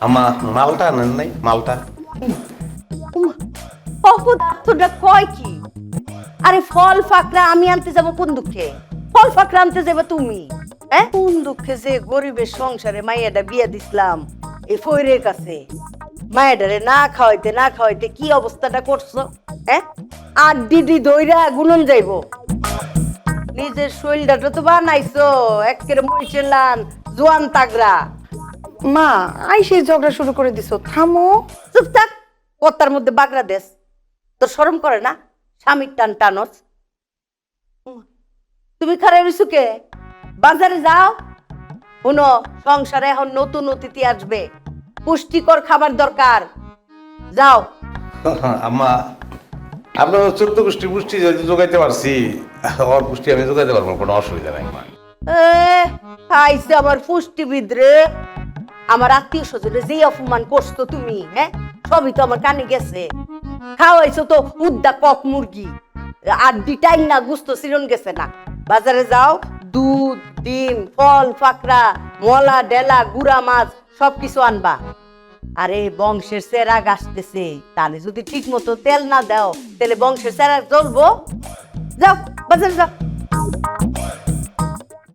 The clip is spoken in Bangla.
আমার মালটা আনেন নাই মালটা? অপদার্থটা কয় কি? আরে ফল ফাকরা আমি আনতে যাব কোন দুঃখে? ফল ফাকরা আনতে যাবে তুমি? হ্যাঁ, কোন দুঃখে যে গরিবের সংসারে মাইয়াটা বিয়া দিছিলাম এই ফইরের কাছে, মায়েডারে না খাওয়াইতে কি অবস্থাটা করছো? হ্যাঁ, আর দিদি দইরা গুনন যাইবো। নিজের শরীরটা তো বানাইছো একেবারে মরিচেলান জোয়ান তাগরা। মা আইসে ঝগড়া শুরু করে দিছো, থামো। চুপ থাক, কত্তার মধ্যে বাগড়া দেশ। তোর শরম করে না? স্বামীর টান টানস। তুমি খারাপ কে? বাজারে যাও। শুনো, সংসারে এখন নতুন অতিথি আসবে, পুষ্টিকর খাবার দরকার। যাও। আম্মা আপনার 14 গোষ্ঠী পুষ্টি যদি যোগাইতে পারছি, আমার পুষ্টি আমি যোগাইতে পারবো, কোনো অসুবিধা নাই মা। খাইছে আমার পুষ্টিবিদ রে। আমার আত্মীয় স্বজনে যে অপমান করছো তুমি, হ্যাঁ, সবই তো আমার কানে গেছে। খাওয়াইছো তো উদ্দা কক মুরগি, আর ডিটাইন না গুস্ত সিরন গেছে না। বাজারে যাও, দুধ ডিম ফল ফাকরা মলা ডেলা গুড়া মাছ সবকিছু আনবা। আরে বংশের চেরাগ আসতেছে, তাহলে যদি ঠিক মতো তেল না দাও তাহলে বংশের চেরাগ জ্বলবো। যাও বাজারে যাও।